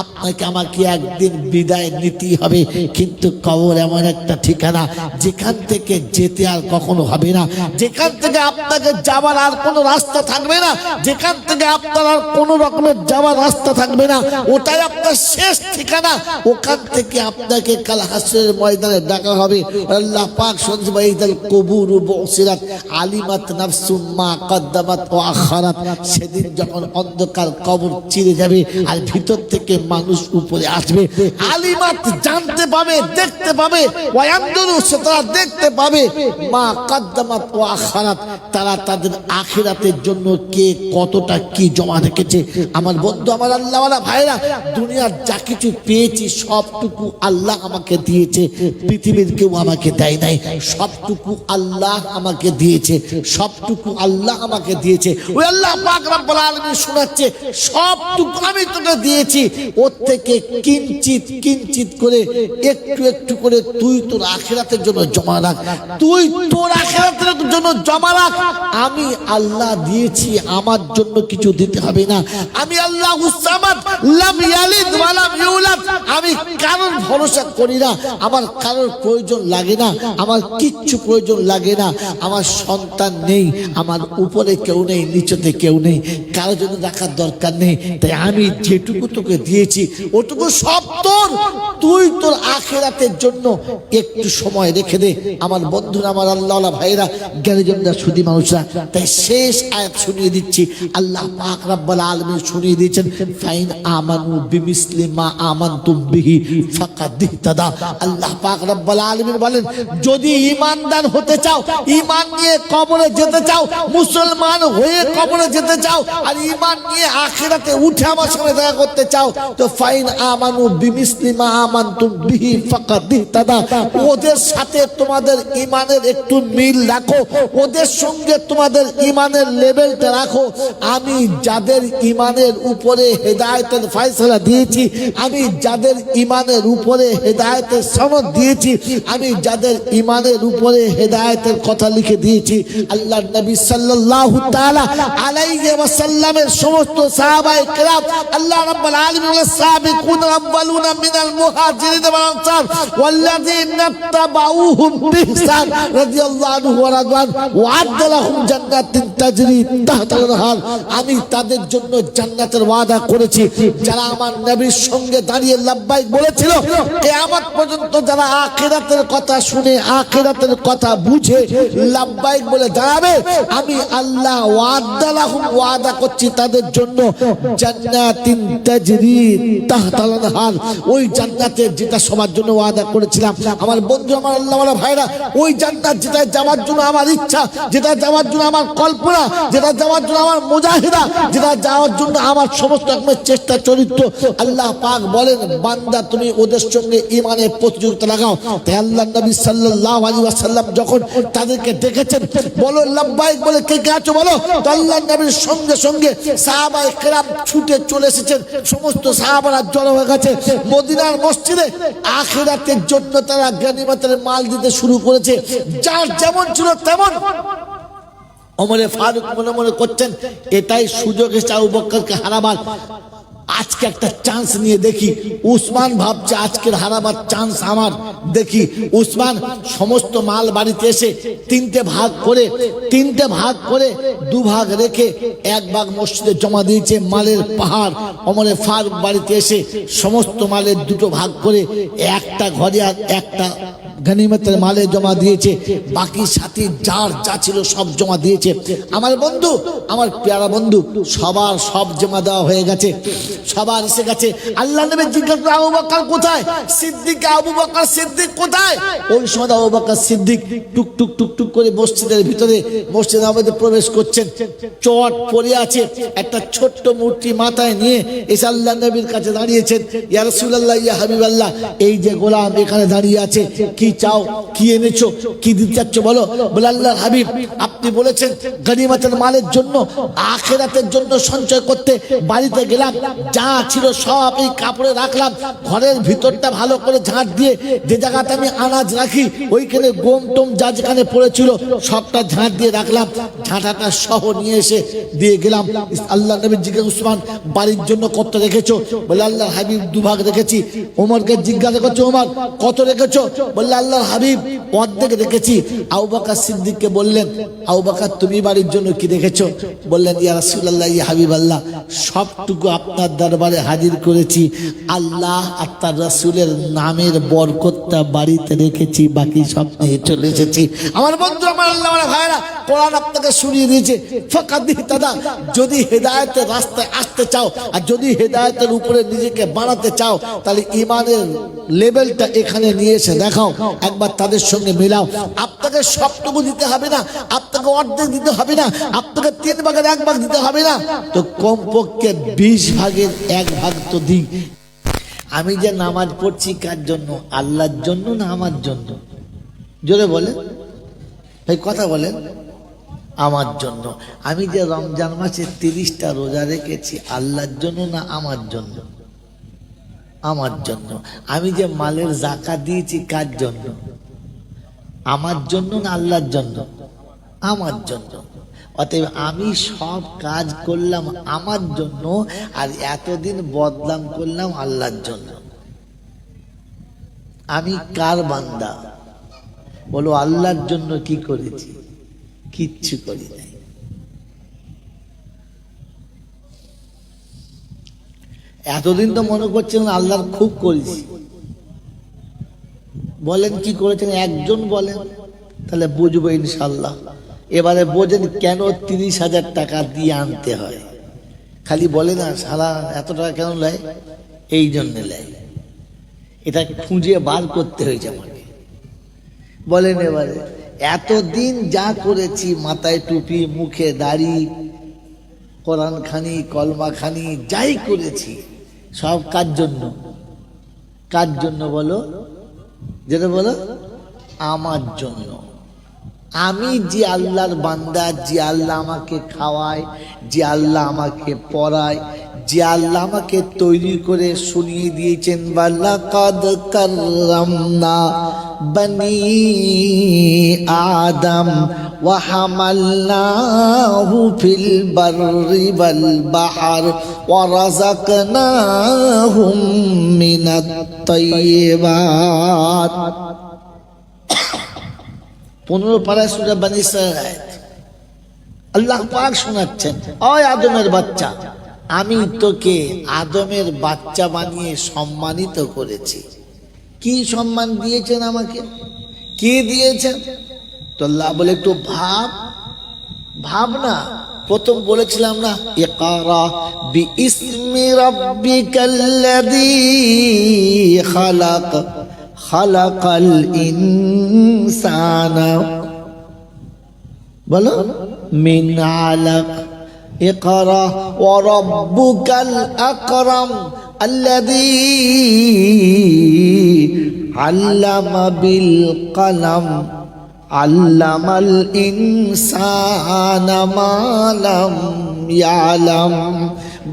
আপনাকে আমাকে একদিন বিদায় নিতেই হবে। কিন্তু কবর এমন একটা ঠিকানা যেখান থেকে যেতে আর কখনো হবে না, যেখান থেকে আপনাকে যাওয়ার আর কোনো রাস্তা থাকবে না, যেখান থেকে আপনার আর কোনো রকমের যাওয়ার রাস্তা থাকবে না, ওটাই আপনার শেষ ঠিকানা। ওখান থেকে আপনাকে কাল হাসরের ময়দানে ডাকা হবে। আল্লাহ পাক শুনছে বাইদাল কবুর বুসিরাত আলিমাত নাফসুম মা কদ্দামাত ওয়া আখারাত। সেদিন যখন অন্ধকার কবর চিরে যাবে আর ভিতর থেকে মানুষ উপরে আসবে, আলিমাত জানতে পাবে, দেখতে পাবে, ওয়ায়ানদুরু তারা দেখতে পাবে, মা কদ্দামাত ওয়া আখারাত তারা তাদের আখিরাতের জন্য কে কতটা কি জমা রেখেছে। আমার বন্ধু, আমার আল্লাহওয়ালা ভাইরা, দুনিয়ার যা কিছু পেয়েছি সবটুকু আল্লাহ আমাকে দিয়েছে, পৃথিবীর কেউ আমাকে দেয় নাই। সবটুকু আল্লাহ আমাকে দিয়েছে, সবটুকু আল্লাহ আমাকে দিয়েছে। ওই আল্লাহ পাক রব্বুল আলামিন শোনাচ্ছে, সবটুকু আমি তোকে দিয়েছি, ওর থেকে কিঞ্চিত কিঞ্চিত করে একটু একটু করে তুই তোর আখিরাতের জন্য জমা রাখ, তুই তোর আখিরাতের জন্য জমা রাখ। আমি আল্লাহ দিয়েছি, আমার জন্য কিছু দিতে হবে না। আমি আল্লাহুস সামাদ লাম ইয়ালিদ ওয়া লাম ইউলাদ, আমি কারোর ভরসা করি না, আমার কারোর প্রয়োজন লাগে না, আমার কিচ্ছু প্রয়োজন লাগে না। আমার সন্তান নেই, আমার উপরে কেউ নেই, নিচেতে কেউ নেই, কারোর জন্য রাখার দরকার নেই। তাই আমি যেটুকু তোকে দিয়েছি ওটুকু সব তোর, তুই তোর আখিরাতের জন্য একটু সময় রেখে দে। আমার বন্ধুরা, আমার আল্লাহওয়ালা ভাইরা, জ্ঞানীজনরা, সুধী মানুষরা, তাই শেষ আয়াত শুনিয়ে দিচ্ছি। আল্লাহ পাক রব্বুল আলামিন শুনিয়ে দিয়েছেন, ফাইন আমানু বিমিসলি মা আমানতুম বিহি ফাকাদ ইহতাদা। আল্লাহ পাক রব্বুল আলামিন বলেন, যদি ঈমানদার হতে চাও, ঈমান নিয়ে কবরে যেতে চাও, মুসলমান হয়ে কবরে যেতে চাও, আর ঈমান নিয়ে আখিরাতে উঠে আমার সঙ্গে দেখা করতে চাও, তো ফাইন আমানু বিমিসলি মা আমানতুম বিহি ফাকাদ ইহতাদা। ওদের সাথে তোমাদের ঈমানের একটু মিল রাখো, ওদের সঙ্গে তোমাদের ঈমানের লেভেলটা রাখো। আমি যাদের ঈমানের উপরে হেদায়েতের ফয়সালা দিয়েছি, আমি যাদের ঈমানের উপরে হেদায়েতের সনদ দিয়েছি, আমি যাদের ঈমানের উপরে হেদায়েতের কথা লিখে দিয়েছি, আল্লাহর নবী সাল্লাল্লাহু তাআলা আলাইহি ওয়াসাল্লামের সমস্ত সাহাবায়ে কেরাম, আল্লাহ রাব্বুল আলামিন ওয়াস সাবিকুন আউয়ালুনা মিনাল মুহাজিরিন ওয়াল আনসার ওয়াল্লাযিনা তাবাউহুম বিইহসান রাদিয়াল্লাহু আনহু ওয়া রাদওয়ান ওয়া আ'আদ্দা লাহুম জান্নাতিন তাজরি তাহতাল আনহার। আমি তাদের জন্য জান্নাতের ওয়াদা করেছি যারা আমার নবীর সঙ্গে দাঁড়িয়ে লাব্বাইক বলেছিল। কিয়ামত পর্যন্ত যারা আখিরাতের কথা শুনে, আখিরাতের কথা বুঝে লাব্বাইক বলে দাঁড়াবে, আমি আল্লাহ ওয়াদা লাহুম ওয়াদা করছি তাদের জন্য জান্নাতিন তাজরি তাহতাল আনহার, ওই জান্নাতের যেটা সবার জন্য ওয়াদা করেছিলাম। আমার বন্ধু, আমার আল্লাহওয়ালা ভাইরা, ওই জান্নাত যেটা যাওয়ার জন্য আমার ইচ্ছা, যেটা যাওয়ার জন্য আমার কল্পনা, যেটা যাওয়ার জন্য আমার মুজাহিদা, যেটা যাওয়ার জন্য আমার সমস্ত রকমের চেষ্টা চরিত্র, আল্লাহ পাক বলেন, বান্দা তুমি ওদের সঙ্গে ঈমানের প্রতিযোগিতা লাগাও। তাই আল্লাহ নবী সাল্লাল্লাহু আলাইহি ওয়াসাল্লাম যখন তাদেরকে ডেকেছেন, বলো লাব্বাইক বলে কে কে আছো বলো, তো আল্লাহ নবীর সঙ্গে সঙ্গে সাহাবায়ে কেরাম ছুটে চলে এসেছেন। সমস্ত সাহাবারা জড়ো হয়ে গেছে মদিনার মসজিদে। আখিরাতের জন্য তারা গনিমতের মাল দিতে শুরু করেছে। যার যেমন ছিল তেমন। ওমরে ফারুক মনে মনে করছেন, এটাই সুযোগ এসে আবু বকরকে হারাবার। আজকে একটা চান্স নিয়ে দেখি। উসমান ভাবছে আজকের হারাবার চান্স আমার, দেখি। উসমান সমস্ত মাল বাড়িতে এসে তিনটে ভাগ করে দুভাগ রেখে এক ভাগ মসজিদে জমা দিয়েছে, মালের পাহাড়। ওমরে ফারুক বাড়িতে এসে সমস্ত মালের দুটো ভাগ করে একটা ঘরে আর একটা গনিমতের মালে জমা দিয়েছে, বাকি সাথী যার যা ছিল সব জমা দিয়েছে। আমার বন্ধু, আমার প্যারা বন্ধু, সবার সব জমা দেওয়া হয়ে গেছে, সবার এসে গেছে। আল্লাহ নবী জিজ্ঞাসা করে, আবু বকর কোথায়? সিদ্দিক, আবু বকর সিদ্দিক কোথায়? ওই সময় আবু বকর সিদ্দিক টুক টুক টুক টুক করে মসজিদের ভিতরে, মসজিদের মধ্যে প্রবেশ করছেন। চট পড়ে আছে, একটা ছোট্ট মূর্তি মাথায় নিয়ে এসে আল্লাহ নবীর কাছে দাঁড়িয়েছেন। ইয়া রাসূলুল্লাহ, ইয়া হাবিবাল্লাহ, এই যে গোলাম এখানে দাঁড়িয়ে আছে, কি চাও, কি এনেছো, কি দিতে চাচ্ছ বলো। বলে আল্লাহর হাবিব আপনি বলেছেন গনিমতের মালের জন্য, আখিরাতের জন্য সঞ্চয় করতে। বাড়িতে গেলাম, যা ছিল সব এই কাপড়ে রাখলাম, ঘরের ভিতরটা ভালো করে ঝাঁট দিয়ে যে জায়গাতে আমি আনাজ রাখি ওইখানে গম টম যা যেখানে পড়েছিল সবটা ঝাঁট দিয়ে রাখলাম, ঝাঁটাটা সহ নিয়ে এসে দিয়ে গেলাম। আল্লাহ নবী জিজ্ঞাসা উসমান বাড়ির জন্য কত রেখেছো? বলে আল্লাহর হাবিব দুভাগ রেখেছি। ওমরকে জিজ্ঞাসা করছো ওমর কত রেখেছো? বললে আল্লাহর হাবিব অর্ধেক রেখেছি। আবু বকর সিদ্দিককে বললেন আবু বকর তুমি বাড়ির জন্য কি রেখেছো? বললেন ইয়া রাসূলুল্লাহ ইয়া হাবিবাল্লাহ সবটুকু আপনার দরবারে হাজির করেছি, আল্লাহ আর তার রাসূলের নামের বরকতটা বাড়িতে রেখেছি, বাকি সব নিয়ে চলে এসেছি। আমার বন্ধু আমার আল্লাহ আমার ভাইরা কোরআন আপনাকে শুনিয়ে দিয়েছে ফাকাদ ইহতাদা, যদি হেদায়েতের রাস্তায় আসতে চাও আর যদি হেদায়েতের উপরে নিজেকে বাড়াতে চাও তাহলে ঈমানের লেভেলটা এখানে নিয়ে এসে দেখাও, একবার তাদের সঙ্গে মেলাও। আপনাকে সবটুকু দিতে হবে না, আপনাকে অর্ধেক দিতে হবে না, আপনাকে 3 ভাগের 1 ভাগ দিতে হবে না, তো কমপক্ষে 20 ভাগের 1 ভাগ তো দিই। আমি যে নামাজ পড়ছি কার জন্য? আল্লাহর জন্য না আমার জন্য? জোরে বলে ভাই, কথা বলেন। আমার জন্য। আমি যে রমজান মাসে 30টা রোজা রেখেছি আল্লাহর জন্য না আমার জন্য? আমার জন্য। আমি যে মালের যাকাত দিয়েছি কার জন্য? আমার জন্য না আল্লাহর জন্য? আমার জন্য। অতএব আমি সব কাজ করলাম আমার জন্য, আর এতদিন বদনাম করলাম আল্লাহর জন্য। আমি কার বান্দা? বলো আল্লাহর জন্য কি করেছি? কিচ্ছু করি নাই। এতদিন তো মনে করছেন আল্লাহর খুব করেছি। বলেন কি করেছেন একজন বলেন, তাহলে বুঝবো ইনশাল্লাহ। এবারে বোঝেন কেন 30,000 টাকা দিয়ে আনতে হয়। খালি বলে না সারা এত টাকা কেন নেয়, এই জন্য নেয়। এটা খুঁজে বার করতে হয়েছে আমাকে। বলেন এবারে এতদিন যা করেছি, মাথায় টুপি, মুখে দাড়ি, কোরআন খানি, কলমা খানি, যাই করেছি সব কার জন্য? কার জন্য বলো? যেটা বলো আমার জন্য। আমি যে আল্লাহর বান্দা, যে আল্লাহ আমাকে খাওয়ায়, যে আল্লাহ আমাকে পড়ায়, যে আল্লাহ আমাকে তৈরি করে শুনিয়ে দিয়েছেন ওয়ালাকাদ কাররামনা বনি আদম ওয়া হামালনাহু ফিল বাররি ওয়াল বাহর ওয়া রাযাকনাহুম মিনাত তাইয়্যিবাত। 15 পারায় সূরা বনী ইসরাঈল আয়াত। আল্লাহ পাক শোনাচ্ছেন, ওই আদমের বাচ্চা, আমি তোকে আদমের বাচ্চা বানিয়ে সম্মানিত করেছি। কি সম্মান দিয়েছেন আমাকে? কে দিয়েছেন? তো আল্লাহ বলে একটু ভাব না। প্রথম বলেছিলাম না ইকরা বিইসমি রাব্বিকাল্লাযী খালাক খালাকাল ইনসানা, বলো মিন আলাক। ইকরা ওয়া রাব্বুকাল আকরাম আল্লাযী আল্লামা বিল কলম আল্লামাল ইনসানা মা লাম ইয়ালাম।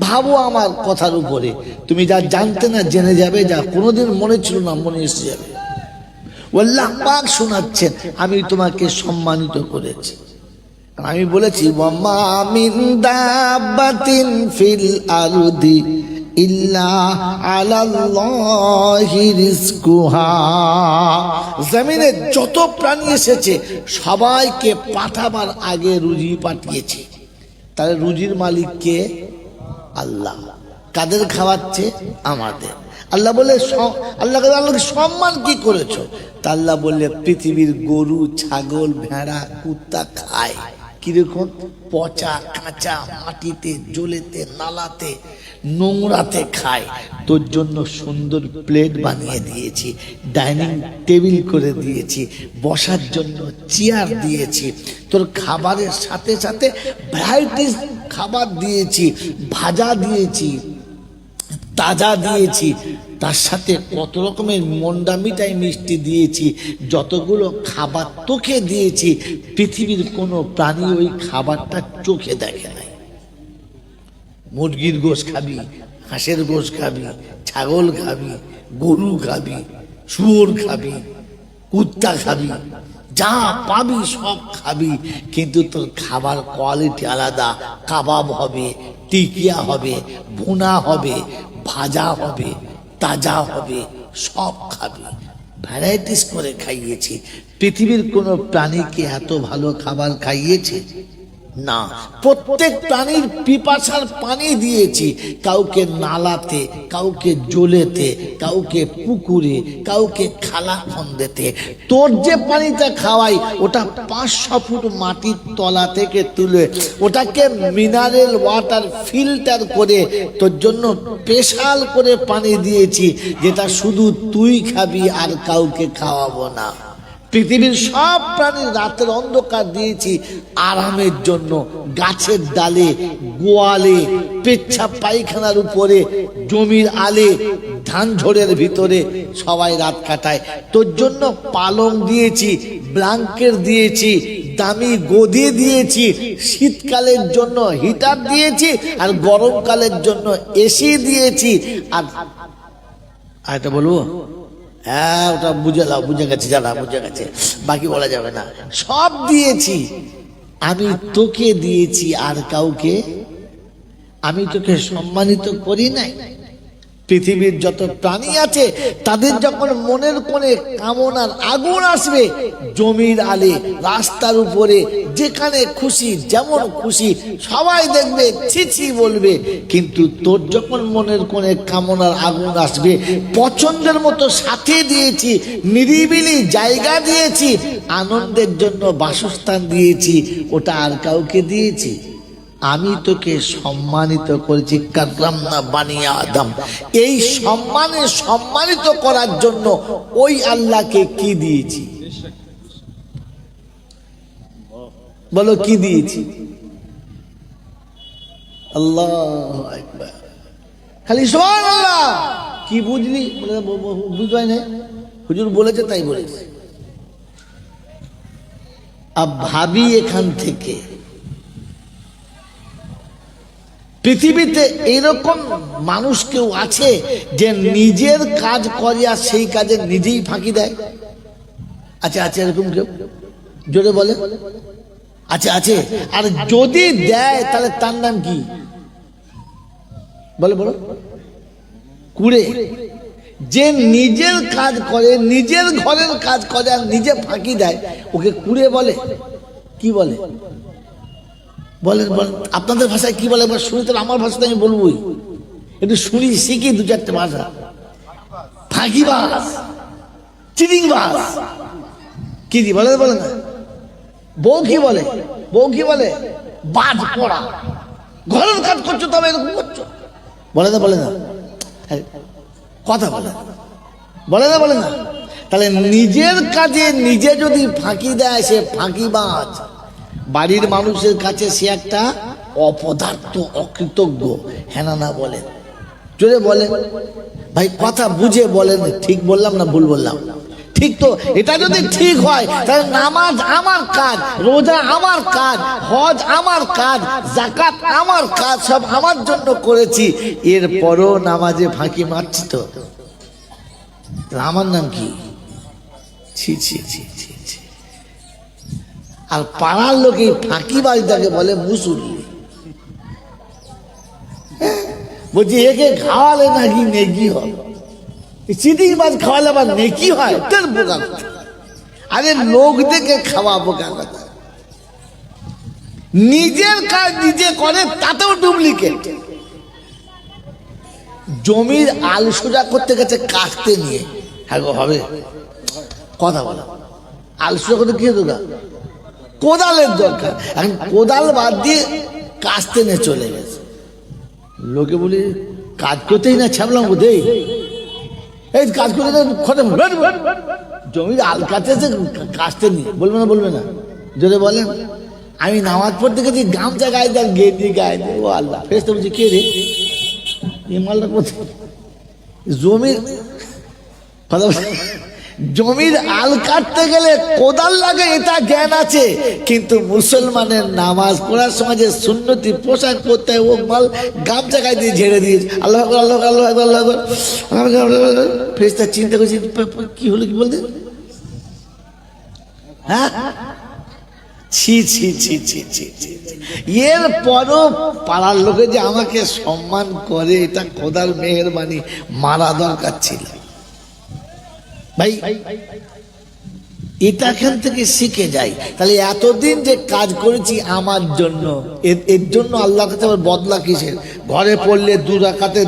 ভাবো আমার কথার উপরে, তুমি যা জানতে না জেনে যাবে, যা কোনোদিন মনে ছিল না মনে এসে যাবে। আল্লাহ পাক শোনাচ্ছেন, আমি তোমাকে সম্মানিত করেছি। আমি বলেছি ওয়ামা মিন দাব্বাতিন ফিল আরদি ইল্লা আলাল্লাহি রিজকুহা। জমিনে যত প্রাণী এসেছে সবাইকে পাঠাবার আগে রুজি পাঠিয়েছে। তাহলে রুজির মালিক কে? আল্লাহ। কাদের খাওয়াচ্ছে? আমাদের। আল্লাহ বলে আল্লাহকে সম্মান কি করেছো? তা আল্লাহ বললে পৃথিবীর গরু, ছাগল, ভেড়া, কুত্তা খায় কিরকম? পচা কাঁচা মাটিতে, জলেতে, নালাতে, নোংরাতে খায়। তোর জন্য সুন্দর প্লেট বানিয়ে দিয়েছি, ডাইনিং টেবিল করে দিয়েছি, বসার জন্য চেয়ার দিয়েছি, তোর খাবারের সাথে সাথে ভ্যারাইটিস খাবার দিয়েছি, ভাজা দিয়েছি, তাজা দিয়েছি, তার সাথে কত রকমের মন্ডা মিঠাই মিষ্টি দিয়েছি, যতগুলো খাবার তোকে দিয়েছি পৃথিবীর কোনো প্রাণী ওই খাবারটা চোখে দেখে নাই। মুরগির গোশ খাবি, হাঁসের গোশ খাবি, ছাগল খাবি, গরু খাবি, শুয়োর খাবি, কুত্তা খাবি, যা পাবি সব খাবি, কিন্তু তোর খাবার কোয়ালিটি আলাদা। কাবাব হবে, টিকিয়া হবে, ভুনা হবে, ভাজা হবে, তাজা হবে, সব খাবি। ভ্যারাইটিস করে খাইয়েছি। পৃথিবীর কোনো প্রাণীকে এত ভালো খাবার খাইয়েছে না। প্রত্যেক প্রাণীর পিপাসার পানি দিয়েছি, কাউকে নালাতে, কাউকে জলেতে, কাউকে পুকুরে, কাউকে খালা খন্দেতে। তোর যে পানিটা খাওয়াই ওটা 500 ফুট মাটির তলা থেকে তুলে ওটাকে মিনারেল ওয়াটার ফিল্টার করে তোর জন্য স্পেশাল করে পানি দিয়েছি, যেটা শুধু তুই খাবি আর কাউকে খাওয়াবো না। পৃথিবীর সব প্রাণীর রাতের অন্ধকার দিয়েছি আরামের জন্য। গাছের ডালে, গোয়ালে, পেচ্ছাপ পায়খানার উপরে, জমির আলে, ধান ঝোড়ের ভিতরে সবাই রাত কাটায়। তোর জন্য পালং দিয়েছি, ব্ল্যাঙ্কেট দিয়েছি, দামি গদি দিয়েছি, শীতকালের জন্য হিটার দিয়েছি, আর গরমকালের জন্য এসি দিয়েছি। আর এটা বলবো, হ্যাঁ ওটা বুঝে লাও, বুঝে গেছে, জানা বুঝে গেছে, বাকি বলা যাবে না। সব দিয়েছি, আমি তোকে দিয়েছি আর কাউকে। আমি তোকে সম্মানিত করি নাই। পৃথিবীর যত প্রাণী আছে তাদের যখন মনের কোণে কামনার আগুন আসবে, জমির আলে, রাস্তার উপরে, যেখানে খুশি, যেমন খুশি, সবাই দেখবে, ছি ছি বলবে। কিন্তু তোর যখন মনের কোণে কামনার আগুন আসবে, পছন্দের মতো সাথে দিয়েছি, নিরিবিলি জায়গা দিয়েছি, আনন্দের জন্য বাসস্থান দিয়েছি, ওটা আর কাউকে দিয়েছি? আমি তোকে সম্মানিত করেছি। কাররামনা বানি আদম। এই সম্মানে সম্মানিত করার জন্য ওই আল্লাহকে কি দিয়েছি? বলো কি দিয়েছি? আল্লাহু আকবার। খালি সুবহানাল্লাহ। কি বুঝলি? বুঝবাই না, হুজুর বলেছে তাই বলেছে। আব ভাবি এখান থেকে, পৃথিবীতে এইরকম মানুষ কেউ আছে যে নিজের কাজ করে আর সেই কাজে নিজেই ফাঁকি দেয়? আছে আছে এরকম কেউ? জোরে বলে। আছে আছে। আর যদি দেয় তাহলে তার নাম কি? বলে বলো। কুড়ে। যে নিজের কাজ করে, নিজের ঘরের কাজ করে আর নিজে ফাঁকি দেয়, ওকে কুড়ে বলে? কি বলে? বলেন বলেন, আপনাদের ভাষায় কি বলে? এবার শুনি, তাহলে আমার ভাষাতে আমি বলবোই। একটু শুনি, শিখি দু চারটে ভাষা। ফাঁকিবাজ, চিটিংবাজ। কি দি বলে? বলে না। বউ কি বলে? বউ কি বলে? বাজ পড়া। ঘরের কাজ করছো তবে এরকম করছো। বলে না? বলে না? কথা বলে বলে না? বলে না? তাহলে নিজের কাজে নিজে যদি ফাঁকি দেয়, সে ফাঁকিবাজ। বাড়ির মানুষের কাছে সে একটা অপদার্থ, অকৃতজ্ঞ। হ্যাঁ না বলেন? জোরে বলেন ভাই, কথা বুঝে বলেন। ঠিক বললাম না ভুল বললাম? ঠিক তো? এটা যদি ঠিক হয় তাহলে নামাজ আমার কাজ, রোজা আমার কাজ, হজ আমার কাজ, যাকাত আমার কাজ, সব আমার জন্য করেছি। এরপরও নামাজে ফাঁকি মারছি তো, আমার নাম কি? ছি ছি ছি ছি ছি। আর পাড়ার লোক এই ফাঁকিবাজটাকে বলে মুসুরি। বলছি একে খাওয়ালে নাকি নেকি হয়? চিটিংবাজ খাওয়ালে আবার নেকি হয়? আরে লোক দেখে খাওয়া বোকা কথা। নিজের কাজ নিজে করে, তাতেও ডুপ্লিকেট। জমির আল সোজা করতে গেছে কাটতে নিয়ে। হ্যাঁ গো হবে, কথা বলা। আল সোজা করতে কি দরকার? কোদালের দরকার। এখন কোদাল বাদ দিয়ে কাস্তে নিয়ে চলে গেছে। লোকে বলি কাজ করতেই না, ছাপলাম বোধেই এই কাজ করতে খতম। জমির আল কাটতেছে কাস্তে নিয়ে। বলবে না? বলবে না? যদি বলেন আমি নামাজ পড়তে গেছি, গামছা গায়ে দেয়, গেঞ্জি গায়ে দেয়। ও আল্লাহ, ফেরেশতা বলছি কে রে? এই মালটা কোথায়? জমির কথা জমির আল কাটতে গেলে কোদাল লাগে এটা জ্ঞান আছে, কিন্তু মুসলমানের নামাজ পড়ার সময় যে সুন্নতি পোশাক পরতে হয় ও মাল গামছা গায়ে দিয়ে ঝেড়ে দিয়েছে। আল্লাহ আকবার, আল্লাহ আকবার, আল্লাহ আকবার, আল্লাহ আকবার। ফেরেশতা চিন্তা করছে কি হলো, কি বলতে, হ্যাঁ, ছি ছি ছি ছি ছি ছি। এর পরও পাড়ার লোকে যে আমাকে সম্মান করে, এটা খোদার মেহেরবানি, মারা দরকার ছিল ভাই। এটা এখান থেকে শিখে যাই। তাহলে এতদিন যে কাজ করেছি আমার জন্য, এর জন্য আল্লাহ কাছে আবার বদলা কিসের? ঘরে পড়লে 2 রাকাতে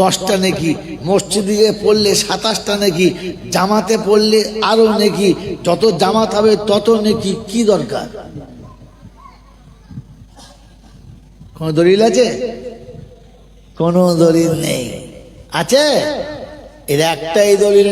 10টা নেকি, মসজিদে পড়লে 27টা নেকি, জামাতে পড়লে আরো নেকি, যত জামাত হবে তত নেকি। কি দরকার? কোন দলিল আছে? কোন দলিল নেই। আছে? এর একটাই দলিল,